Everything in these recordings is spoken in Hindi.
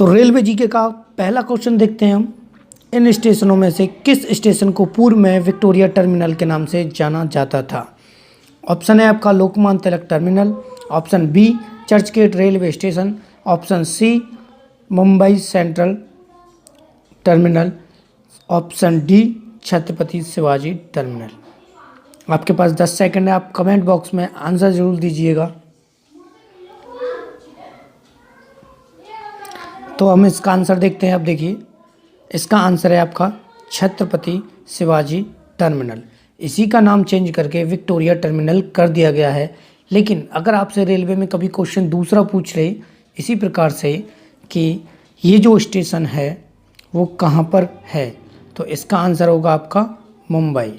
तो रेलवे जीके का पहला क्वेश्चन देखते हैं हम। इन स्टेशनों में से किस स्टेशन को पूर्व में विक्टोरिया टर्मिनल के नाम से जाना जाता था? ऑप्शन है आपका Lokmanya Tilak terminal, option B Churchgate railway station, option C Mumbai central terminal, option D Chhatrapati Shivaji terminal. आपके पास 10 सेकंड है, आप कमेंट बॉक्स में आंसर जरूर दीजिएगा। तो हम इसका आंसर देखते हैं। अब देखिए, इसका आंसर है आपका छत्रपति शिवाजी टर्मिनल। इसी का नाम चेंज करके विक्टोरिया टर्मिनल कर दिया गया है। लेकिन अगर आपसे रेलवे में कभी क्वेश्चन दूसरा पूछ ले इसी प्रकार से कि ये जो स्टेशन है वो कहाँ पर है, तो इसका आंसर होगा आपका मुंबई।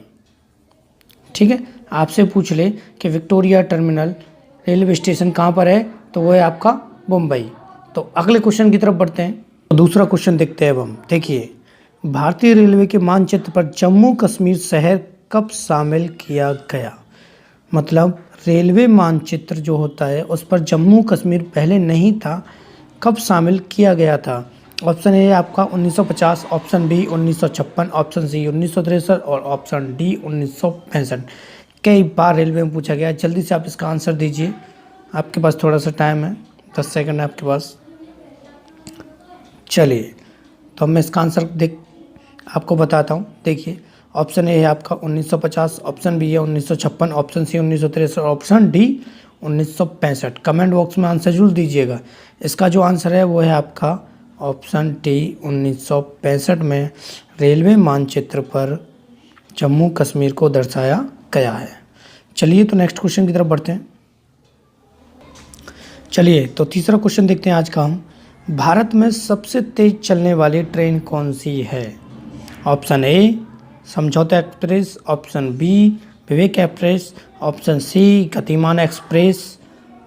ठीक है, आपसे पूछ ले कि विक्टोरिया टर्मिनल रेलवे स्टेशन कहाँ पर है, तो वो है आपका मुंबई। तो अगले क्वेश्चन की तरफ बढ़ते हैं। तो दूसरा क्वेश्चन देखते हैं अब हम। देखिए, भारतीय रेलवे के मानचित्र पर जम्मू कश्मीर शहर कब शामिल किया गया? मतलब रेलवे मानचित्र जो होता है उस पर जम्मू कश्मीर पहले नहीं था, कब शामिल किया गया था? ऑप्शन ए आपका 1950, ऑप्शन बी 1956, ऑप्शन सी 1963 और ऑप्शन डी 1965। कई बार रेलवे में पूछा गया, जल्दी से आप इसका आंसर दीजिए। आपके पास थोड़ा सा टाइम है, 10 सेकंड है आपके पास। चलिए, तो मैं इसका आंसर आपको बताता हूँ। देखिए, ऑप्शन ए है आपका 1950, ऑप्शन बी है 1956, ऑप्शन सी 1963 और ऑप्शन डी 1965। कमेंट बॉक्स में आंसर जरूर दीजिएगा। इसका जो आंसर है वो है आपका ऑप्शन डी 1965 में रेलवे मानचित्र पर जम्मू कश्मीर को दर्शाया गया है। चलिए, तो नेक्स्ट क्वेश्चन की तरफ बढ़ते हैं। चलिए, तो तीसरा क्वेश्चन देखते हैं आज का हम। भारत में सबसे तेज चलने वाली ट्रेन कौन सी है? ऑप्शन ए समझौता एक्सप्रेस, ऑप्शन बी विवेक एक्सप्रेस, ऑप्शन सी गतिमान एक्सप्रेस,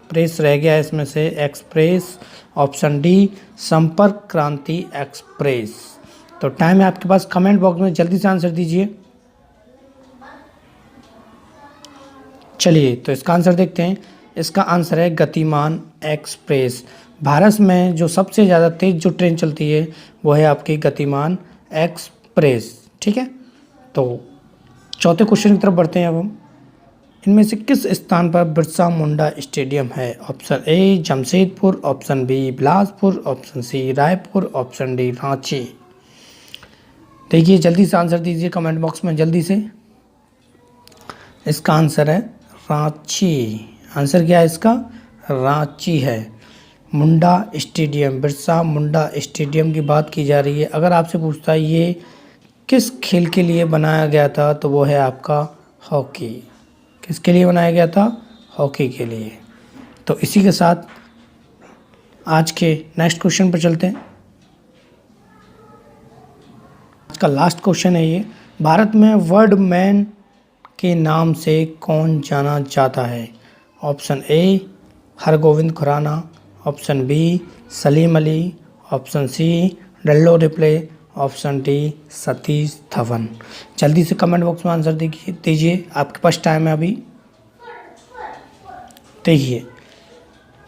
प्रेस रह गया इसमें से एक्सप्रेस, ऑप्शन डी संपर्क क्रांति एक्सप्रेस। तो टाइम है आपके पास, कमेंट बॉक्स में जल्दी से आंसर दीजिए। चलिए, तो इसका आंसर देखते हैं। इसका आंसर है गतिमान एक्सप्रेस। भारत में जो सबसे ज़्यादा तेज़ जो ट्रेन चलती है वो है आपकी गतिमान एक्सप्रेस। ठीक है, तो चौथे क्वेश्चन की तरफ बढ़ते हैं अब हम। इनमें से किस स्थान पर बिरसा मुंडा स्टेडियम है? Option A Jamshedpur, option B Bilaspur, option C Raipur, option D Ranchi. देखिए, जल्दी से आंसर दीजिए कमेंट बॉक्स में जल्दी से। इसका आंसर है रांची। आंसर क्या है इसका? रांची है। मुंडा स्टेडियम, बिरसा मुंडा स्टेडियम की बात की जा रही है। अगर आपसे पूछता है ये किस खेल के लिए बनाया गया था, तो वो है आपका हॉकी। किसके लिए बनाया गया था? हॉकी के लिए। तो इसी के साथ आज के नेक्स्ट क्वेश्चन पर चलते हैं। आज का लास्ट क्वेश्चन है ये। भारत में वर्ल्ड मैन के नाम से कौन जाना जाता है? Option A Hargobind Khorana, option B Salim Ali, option C Dillon Ripley, option D Satish Dhawan. जल्दी से कमेंट बॉक्स में आंसर दीजिए। आपके पास टाइम है अभी। देखिए,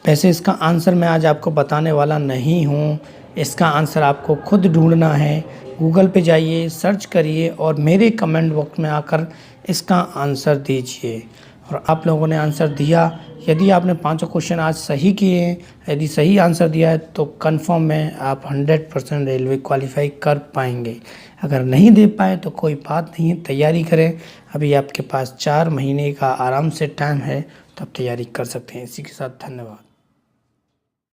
वैसे इसका आंसर मैं आज आपको बताने वाला नहीं हूँ। इसका आंसर आपको खुद ढूंढना है। गूगल पे जाइए, सर्च करिए और मेरे कमेंट बॉक्स में आकर इसका आंसर दीजिए। और आप लोगों ने आंसर दिया, यदि आपने 5 क्वेश्चन आज सही किए हैं, यदि सही आंसर दिया है तो कंफर्म में आप 100% रेलवे क्वालिफाई कर पाएंगे। अगर नहीं दे पाए तो कोई बात नहीं है, तैयारी करें। अभी आपके पास 4 महीने का आराम से टाइम है, तो आप तैयारी कर सकते हैं। इसी के साथ धन्यवाद।